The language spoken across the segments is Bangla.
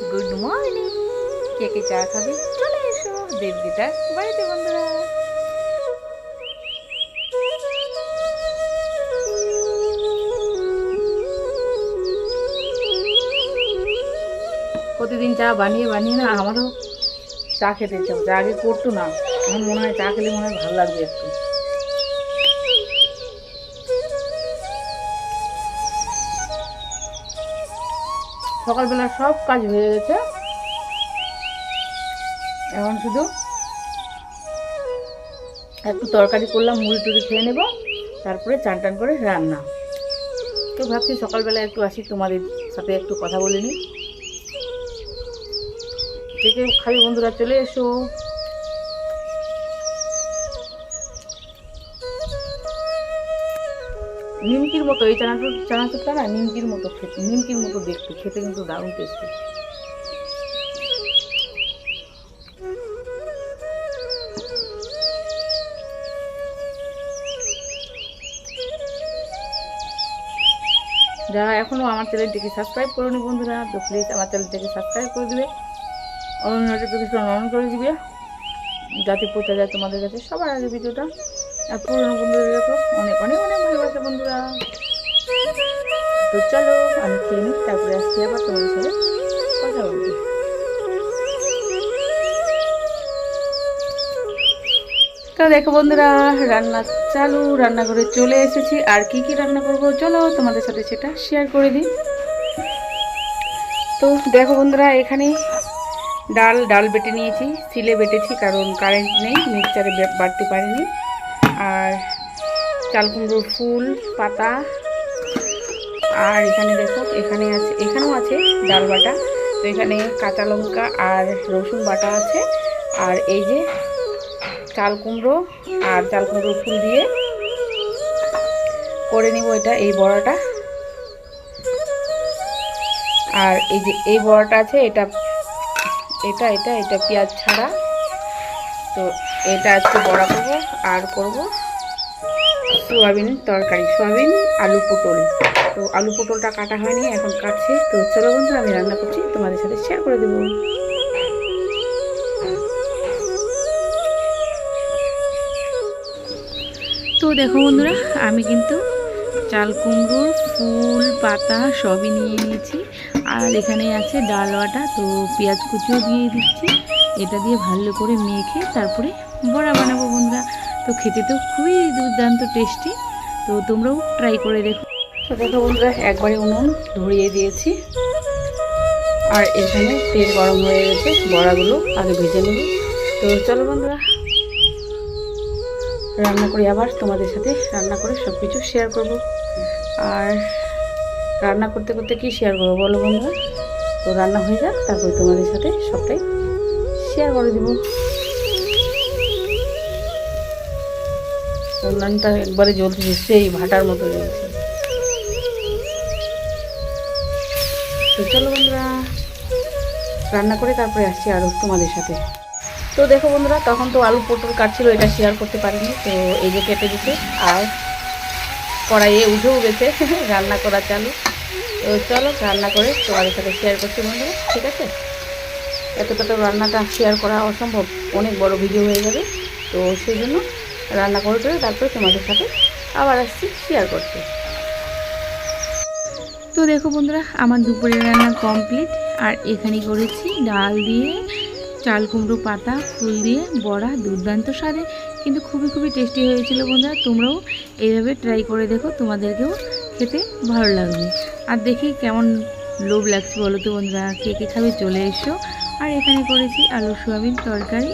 Good morning. কে কে চা খাবে চলে এসো দেবদিটার বাড়িতে বন্ধুরা। প্রতিদিন চা বানিয়ে বানিয়ে না আমারও চা খেতে ইচ্ছা চা আগে করতো না, আমার মনে হয় চা খেলে মনে হয় ভালো লাগবে একটু। সকালবেলা সব কাজ হয়ে গেছে, এখন শুধু একটু তরকারি করলাম, মুড়ি টুড়ি খেয়ে নেব, তারপরে চান টান করে রান্না। তো ভাবছি সকালবেলা একটু আসি তোমাদের সাথে একটু কথা বলে নিই। কে কে খাবি বন্ধুরা চলে এসো। নিমকির মতো এই চানাচুরটা না নিমকির মতো খেতে, নিমকির মতো দেখতে, খেতে কিন্তু দারুণ টেস্টি। যারা এখনও আমার চ্যানেলটিকে সাবস্ক্রাইব করোনি বন্ধুরা, তো প্লিজ আমার চ্যানেলটিকে সাবস্ক্রাইব করে দিবে, অন্য নোটিফিকেশন অন করে দিবে, যাতে পৌঁছে যায় তোমাদের কাছে সবার আগে ভিডিওটা। আর পুরোনো বন্ধুদের কাছে অনেক অনেক অনেক ভালোবাসা বন্ধুরা। তো চলো আমি খেয়ে নিই, তারপরে আসছি আবার তোমাদের সাথে কথা বলতে। তো দেখো বন্ধুরা রান্না চালু, রান্না করে চলে এসেছি। আর কি কি রান্না করব চলো তোমাদের সাথে সেটা শেয়ার করে দিই। তো দেখো বন্ধুরা এখানে ডাল বেটে নিয়েছি, সিলে বেটেছি কারণ কারেন্ট নেই, মিক্সচারে বাটতে পারিনি। আর চাল কুমড়োর ফুল পাতা, আর এখানে দেখো এখানেও আছে ডাল বাটা। তো এখানে কাঁচা লঙ্কা আর রসুন বাটা আছে। আর এই যে চাল কুমড়ো আর চাল কুমড়োর ফুল দিয়ে করে নিব এটা, এই বড়াটা। আর এই যে এই বড়াটা আছে, এটা এটা এটা এটা পেঁয়াজ ছাড়া। তো এটা আজকে বড়া করবো। আর করব সোয়াবিন তরকারি, সোয়াবিন আলু পটল। তো আলু পটলটা কাটা হয়নি, এখন কাটছি। তো চলো বন্ধুরা আমি রান্না করছি, তোমাদের সাথে শেয়ার করে দেবো। তো দেখো বন্ধুরা আমি কিন্তু চাল কুমড়োর ফুল পাতা সবই নিয়ে নিয়েছি। আর এখানে আছে ডাল বাটা, তো পেঁয়াজ কুচিও দিয়ে দিচ্ছি। এটা দিয়ে ভালো করে মেখে তারপরে বড়া বানাবো বন্ধুরা। তো খেতে তো খুবই দুর্দান্ত টেস্টি, তো তোমরাও ট্রাই করে দেখো। তো দেখো বন্ধুরা একবারে উনুন ধরিয়ে দিয়েছি, আর এখানে তেল গরম হয়ে গেছে, বড়াগুলো আগে ভেজে নেব। তো চলো বন্ধুরা রান্না করি, আবার তোমাদের সাথে রান্না করে সব কিছু শেয়ার করব। আর রান্না করতে করতে কি শেয়ার করবো বলো বন্ধুরা। তো রান্না হয়ে যাক, তারপরে তোমাদের সাথে সবটাই শেয়ার করে দেবো। উন্নয়নটা একবারে জ্বলছে, সেই ভাটার মতো জ্বলছে। তো চলো বন্ধুরা রান্না করে তারপরে আসছি আরও তোমাদের সাথে। তো দেখো বন্ধুরা তখন তো আলু পটল কাটছিল, এটা শেয়ার করতে পারিনি। তো এই যে কেটে দিতে, আর কড়াইয়ে উঠেও গেছে, রান্না করা চালু। তো চলো রান্না করে তোমাদের সাথে শেয়ার করছি বন্ধুরা, ঠিক আছে। এতটা তো রান্নাটা শেয়ার করা অসম্ভব, অনেক বড় ভিডিও হয়ে যাবে। তো সেই জন্য রান্না করে তারপরে তোমাদের সাথে আবার আসছি শেয়ার করতে। তো দেখো বন্ধুরা আমার দুপুরের রান্না কমপ্লিট। আর এখানে করেছি ডাল দিয়ে চাল কুমড়ো পাতা ফুল দিয়ে বড়া, দুর্দান্ত স্বাদে, কিন্তু খুবই খুবই টেস্টি হয়েছিল বন্ধুরা। তোমরাও এইভাবে ট্রাই করে দেখো, তোমাদেরকেও খেতে ভালো লাগবে। আর দেখি কেমন লোভ লাগছে বলো তো বন্ধুরা, কে কে খাবে চলে এসো। আর এখানে করেছি আলু সোয়াবিন তরকারি,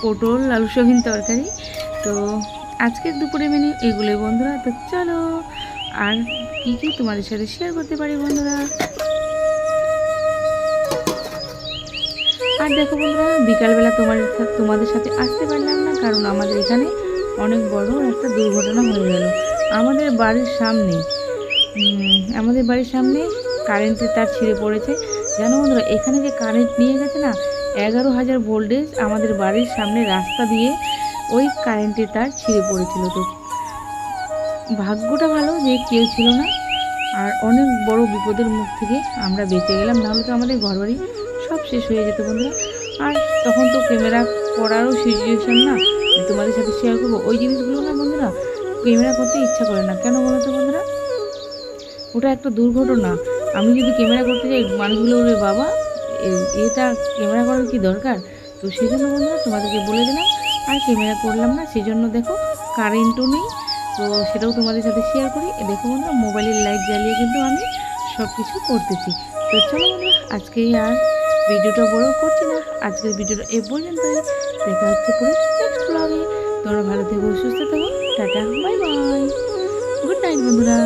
পটল আলু সোয়াবিন তরকারি। তো আজকের দুপুরে মেনু এগুলোই বন্ধুরা। তো চলো আর কি কি তোমাদের সাথে শেয়ার করতে পারি বন্ধুরা। আর দেখো বন্ধুরা বিকালবেলা তোমাদের সাথে আসতে পারলাম না, কারণ আমাদের এখানে অনেক বড় একটা দুর্ঘটনা হয়ে গেল। আমাদের বাড়ির সামনে কারেন্টের তার ছিঁড়ে পড়েছে। জানো বন্ধুরা এখানে যে কারেন্ট নিয়ে গেছে না, 11,000 ভোল্টেজ আমাদের বাড়ির সামনে রাস্তা দিয়ে ওই কারেন্টের তার ছিঁড়ে পড়েছিল। তো ভাগ্যটা ভালো যে কেউ ছিল না, আর অনেক বড় বিপদের মুখ থেকে আমরা বেঁচে গেলাম, নাহলে তো আমাদের ঘরবাড়ি সব শেষ হয়ে যেত বন্ধুরা। আর তখন তো ক্যামেরা করারও সিচুয়েশান না যে তোমাদের সাথে শেয়ার করবো। ওই জিনিসগুলো না বন্ধুরা ক্যামেরা করতে ইচ্ছা করে না, কেন বলো তো বন্ধুরা? ওটা একটা দুর্ঘটনা। আমি যদি ক্যামেরা করতে যাই মানুষগুলো বলবে বাবা এটা ক্যামেরা করার কি দরকার। তো সেই জন্য বন্ধুরা তোমাদেরকে বলে দিলাম আর ক্যামেরা করলাম না। সেই জন্য দেখো কারেন্টও নেই, তো সেটাও তোমাদের সাথে শেয়ার করি। দেখো বন্ধুরা মোবাইলের লাইট জ্বালিয়ে কিন্তু আমি সব কিছু করতেছি। তো চলো বন্ধুরা আজকে আর ভিডিওটা বড় করছি না, আজকের ভিডিওটা এ পর্যন্তই। দেখা হচ্ছে পরে নেক্সট ব্লগে। তোমরা ভালো থেকো, সুস্থ থেকো, tata, bye bye, good night বন্ধুরা।